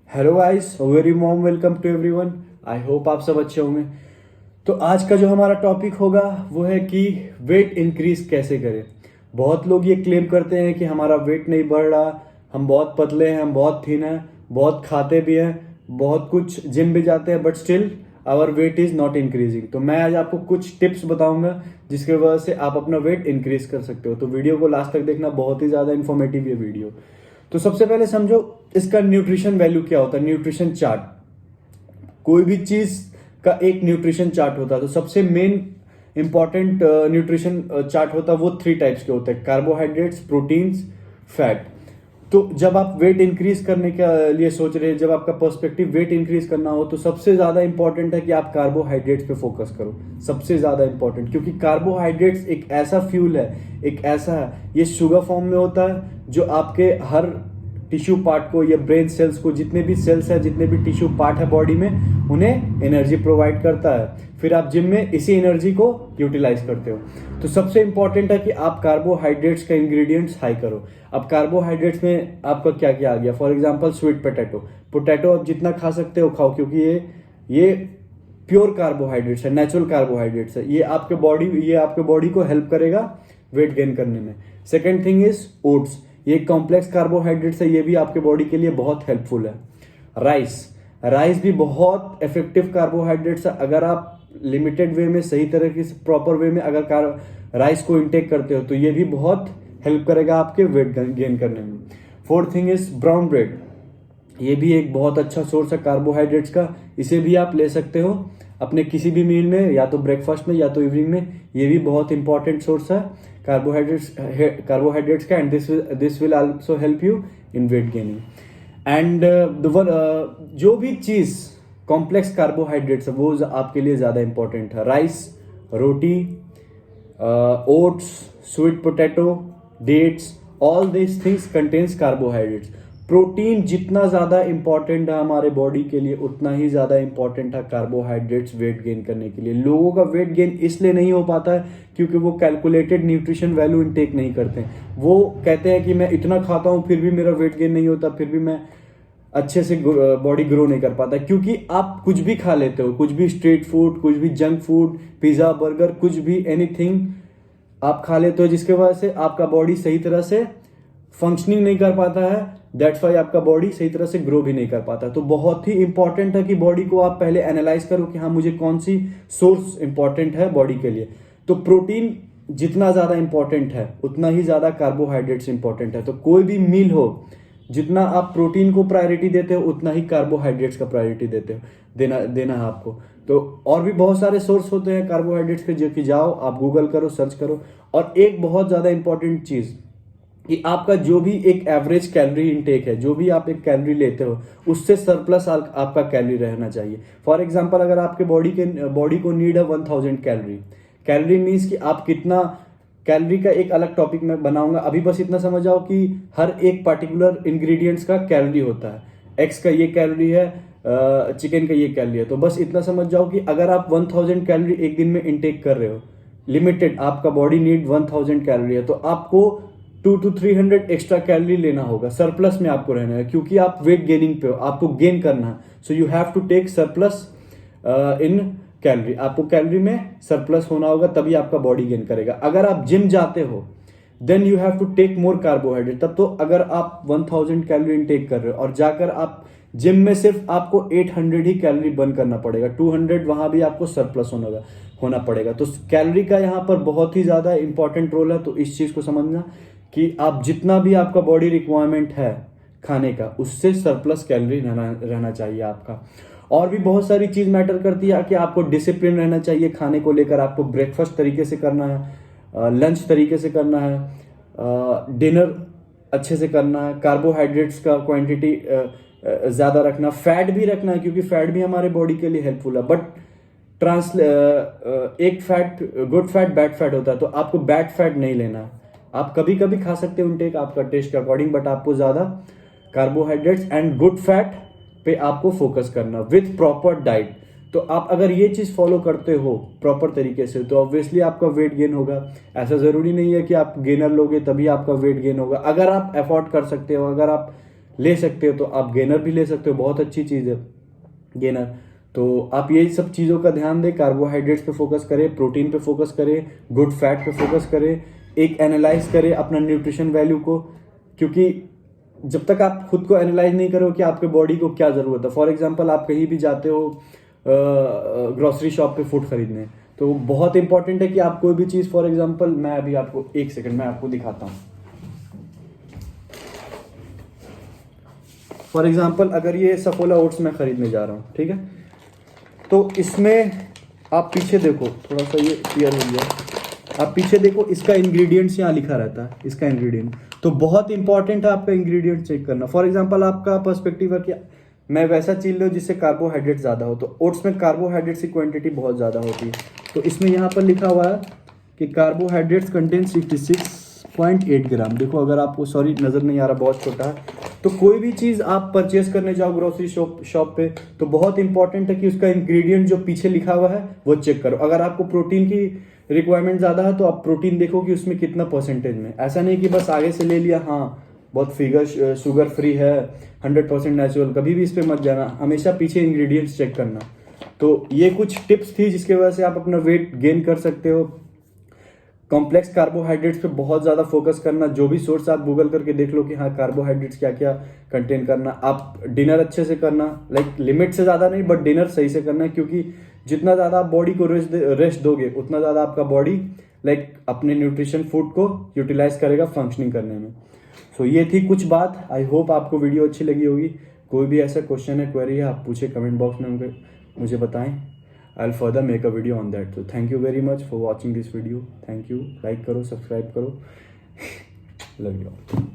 Hello guys, very warm welcome to everyone. I hope आप सब अच्छे होंगे। तो आज का जो हमारा टॉपिक होगा वो है कि वेट इंक्रीज कैसे करें। बहुत लोग ये क्लेम करते हैं कि हमारा वेट नहीं बढ़ रहा, हम बहुत पतले हैं, हम बहुत थिन हैं, बहुत खाते भी हैं, बहुत कुछ जिम भी जाते हैं, but still our weight is not increasing. तो मैं आज आपको कुछ टिप्स बताऊंगा जिसकी वजह से आप अपना वेट इंक्रीज कर सकते हो। तो वीडियो को लास्ट तक देखना, बहुत ही ज़्यादा इन्फॉर्मेटिव है वीडियो। तो सबसे पहले समझो इसका न्यूट्रिशन वैल्यू क्या होता है। न्यूट्रिशन चार्ट, कोई भी चीज का एक न्यूट्रिशन चार्ट होता है। तो सबसे मेन इंपॉर्टेंट न्यूट्रिशन चार्ट होता है, वो 3 टाइप्स के होते हैं: कार्बोहाइड्रेट्स, प्रोटीन्स, फैट। तो जब आप वेट इंक्रीज करने के लिए सोच रहे हैं, जब आपका पर्सपेक्टिव वेट इंक्रीज करना हो, तो सबसे ज्यादा इंपॉर्टेंट है कि आप कार्बोहाइड्रेट्स पे फोकस करो। सबसे ज्यादा इंपॉर्टेंट, क्योंकि कार्बोहाइड्रेट्स एक ऐसा फ्यूल है, एक ऐसा है, ये शुगर फॉर्म में होता है जो आपके हर टिश्यू पार्ट को या ब्रेन सेल्स को, जितने भी सेल्स है, जितने भी टिश्यू पार्ट है बॉडी में, उन्हें एनर्जी प्रोवाइड करता है। फिर आप जिम में इसी एनर्जी को यूटिलाइज करते हो। तो सबसे इंपॉर्टेंट है कि आप कार्बोहाइड्रेट्स का इंग्रेडिएंट्स हाई करो। अब कार्बोहाइड्रेट्स में आपका क्या क्या आ गया? For example sweet potato. Potato आप जितना खा सकते हो खाओ, क्योंकि ये प्योर कार्बोहाइड्रेट्स है, नेचुरल कार्बोहाइड्रेट्स है। ये आपके बॉडी को हेल्प करेगा वेट गेन करने में। Second thing is oats. ये कॉम्प्लेक्स कार्बोहाइड्रेट्स है, ये भी आपके बॉडी के लिए बहुत हेल्पफुल है। राइस, राइस भी बहुत इफेक्टिव कार्बोहाइड्रेट्स है। अगर आप लिमिटेड वे में, सही तरीके से, प्रॉपर वे में अगर राइस को इंटेक करते हो, तो ये भी बहुत हेल्प करेगा आपके वेट गेन करने में। Fourth thing is brown bread. ये भी एक बहुत अच्छा सोर्स है कार्बोहाइड्रेट्स का। इसे भी आप ले सकते हो अपने किसी भी मील में, या तो ब्रेकफास्ट में या तो इवनिंग में। ये भी बहुत इंपॉर्टेंट सोर्स है कार्बोहाइड्रेट्स का, and this will also help you in weight gaining. And जो भी चीज कॉम्प्लेक्स कार्बोहाइड्रेट्स है वो आपके लिए ज्यादा इंपॉर्टेंट है। Rice, roti, oats, sweet potato, dates, all this things contains carbohydrates. Protein जितना ज्यादा इंपॉर्टेंट है हमारे बॉडी के लिए, उतना ही ज्यादा इंपॉर्टेंट है कार्बोहाइड्रेट्स वेट गेन करने के लिए। लोगों का वेट गेन इसलिए नहीं हो पाता है क्योंकि वो कैलकुलेटेड न्यूट्रिशन वैल्यू इनटेक नहीं करते। वो कहते हैं कि मैं इतना खाता हूं फिर भी मेरा वेट गेन नहीं होता, फिर भी मैं अच्छे से बॉडी ग्रो नहीं कर पाता। क्योंकि आप कुछ भी खा लेते हो, कुछ भी स्ट्रीट फूड, कुछ भी जंक फूड, पिज्जा, बर्गर, कुछ भी एनीथिंग आप खा लेते हो, जिसके वजह से आपका बॉडी सही तरह से फंक्शनिंग नहीं कर पाता है। दैट्स वाई आपका बॉडी सही तरह से ग्रो भी नहीं कर पाता। तो बहुत ही इंपॉर्टेंट है कि बॉडी को आप पहले एनालाइज करो कि हाँ, मुझे कौन सी सोर्स इंपॉर्टेंट है बॉडी के लिए। तो प्रोटीन जितना ज्यादा इंपॉर्टेंट है, उतना ही ज्यादा कार्बोहाइड्रेट्स इंपॉर्टेंट है। तो कोई भी मील हो, जितना आप प्रोटीन को प्रायोरिटी देते हो, उतना ही कार्बोहाइड्रेट्स का प्रायोरिटी देते हो, देना है आपको। तो और भी बहुत सारे सोर्स होते हैं कार्बोहाइड्रेट्स के, जो कि जाओ आप गूगल करो, सर्च करो। और एक बहुत ज्यादा इंपॉर्टेंट चीज कि आपका जो भी एक एवरेज कैलोरी इनटेक है, जो भी आप एक कैलोरी लेते हो, उससे सरप्लस आपका कैलोरी रहना चाहिए। फॉर एग्जांपल, अगर आपके बॉडी को नीड है 1000 कैलोरी। कैलोरी मीन्स कि आप कितना कैलोरी का एक अलग टॉपिक मैं बनाऊंगा। अभी बस इतना समझ जाओ कि हर एक पर्टिकुलर इंग्रेडिएंट्स का कैलोरी होता है। एग्स का ये कैलोरी है, चिकन का ये कैलोरी है। तो बस इतना समझ जाओ कि अगर आप 1000 कैलोरी एक दिन में इनटेक कर रहे हो, लिमिटेड, आपका बॉडी नीड 1000 कैलोरी है, तो आपको 200 to 300 एक्स्ट्रा कैलोरी लेना होगा। सरप्लस में आपको रहना है, क्योंकि आप वेट गेनिंग पे हो, आपको गेन करना है। So you have to take surplus in calorie. आपको कैलोरी में सरप्लस होना होगा, तभी आपका बॉडी गेन करेगा। अगर आप जिम जाते हो, then you have to take more carbohydrate. तब तो अगर आप 1000 कैलोरी इनटेक कर रहे हो और जाकर आप जिम में सिर्फ आपको 800 ही कैलोरी बर्न करना पड़ेगा, 200 वहां भी आपको सरप्लस होना पड़ेगा। तो कैलोरी का यहाँ पर बहुत ही ज्यादा इंपॉर्टेंट रोल है। तो इस चीज को समझना कि आप जितना भी आपका बॉडी रिक्वायरमेंट है खाने का, उससे सरप्लस कैलोरी रहना चाहिए आपका। और भी बहुत सारी चीज मैटर करती है कि आपको डिसिप्लिन रहना चाहिए खाने को लेकर। आपको ब्रेकफास्ट तरीके से करना है, लंच तरीके से करना है, डिनर अच्छे से करना है, कार्बोहाइड्रेट्स का क्वांटिटी ज्यादा रखना, फैट भी रखना है, क्योंकि फैट भी हमारे बॉडी के लिए हेल्पफुल है। बट एक fat, good fat, bad fat होता है। तो आपको बैड फैट नहीं लेना है। आप कभी कभी खा सकते हो इनटेक आपका टेस्ट के अकॉर्डिंग, बट आपको ज्यादा कार्बोहाइड्रेट्स एंड गुड फैट पे आपको फोकस करना विथ प्रॉपर डाइट। तो आप अगर ये चीज फॉलो करते हो प्रॉपर तरीके से, तो ऑब्वियसली आपका वेट गेन होगा। ऐसा जरूरी नहीं है कि आप गेनर लोगे तभी आपका वेट गेन होगा। अगर आप अफोर्ड कर सकते हो, अगर आप ले सकते हो तो आप गेनर भी ले सकते हो, बहुत अच्छी चीज़ है गेनर। तो आप यही सब चीज़ों का ध्यान दें, कार्बोहाइड्रेट्स पे फोकस करें, प्रोटीन पे फोकस करें, गुड फैट पे फोकस करें, एक एनालाइज करें अपना न्यूट्रिशन वैल्यू को, क्योंकि जब तक आप खुद को एनालाइज नहीं करो कि आपके बॉडी को क्या ज़रूरत है। फॉर एग्जांपल आप कहीं भी जाते हो ग्रोसरी शॉप पे फूड खरीदने, तो बहुत इंपॉर्टेंट है कि आप कोई भी चीज़, फॉर एग्जांपल मैं अभी आपको एक सेकंड में आपको दिखाता हूँ। फॉर एग्जांपल अगर ये सफोला ओट्स मैं खरीदने जा रहा हूँ, ठीक है, तो इसमें आप पीछे देखो, थोड़ा सा ये क्लियर हो गया, आप पीछे देखो इसका इंग्रेडिएंट्स यहाँ लिखा रहता है, इसका इंग्रेडिएंट। तो बहुत इंपॉर्टेंट है आपका इंग्रेडिएंट चेक करना। फॉर एग्जांपल आपका पर्सपेक्टिव है कि मैं वैसा चीज लूँ जिससे कार्बोहाइड्रेट ज़्यादा हो, तो ओट्स में कार्बोहाइड्रेट्स की क्वांटिटी बहुत ज़्यादा होती है। तो इसमें यहाँ पर लिखा हुआ है कि कार्बोहाइड्रेट्स कंटेन 66.8 ग्राम। देखो अगर आपको, सॉरी नज़र नहीं आ रहा, बहुत छोटा है। तो कोई भी चीज़ आप परचेस करने जाओ ग्रोसरी शॉप पे, तो बहुत इंपॉर्टेंट है कि उसका इंग्रेडिएंट जो पीछे लिखा हुआ है वो चेक करो। अगर आपको प्रोटीन की रिक्वायरमेंट ज़्यादा है तो आप प्रोटीन देखो कि उसमें कितना परसेंटेज में। ऐसा नहीं कि बस आगे से ले लिया, हाँ बहुत फिगर शुगर फ्री है, 100% नेचुरल, कभी भी इस पर मत जाना, हमेशा पीछे इंग्रेडिएंट्स चेक करना। तो ये कुछ टिप्स थी जिसके वजह से आप अपना वेट गेन कर सकते हो। कॉम्प्लेक्स कार्बोहाइड्रेट्स पे बहुत ज़्यादा फोकस करना, जो भी सोर्स आप गूगल करके देख लो कि हाँ कार्बोहाइड्रेट्स क्या क्या कंटेन करना। आप डिनर अच्छे से करना, लाइक लिमिट से ज़्यादा नहीं, बट डिनर सही से करना है, क्योंकि जितना ज़्यादा आप बॉडी को रेस्ट दोगे उतना ज़्यादा आपका बॉडी लाइक अपने न्यूट्रिशन फूड को यूटिलाइज करेगा फंक्शनिंग करने में। सो ये थी कुछ बात। आई होप आपको वीडियो अच्छी लगी होगी। कोई भी ऐसा क्वेश्चन है, क्वेरी है, आप पूछे कमेंट बॉक्स में, मुझे बताएं। I'll further make a video on that. So thank you very much for watching this video. Thank you. Like करो, subscribe करो. Love you all.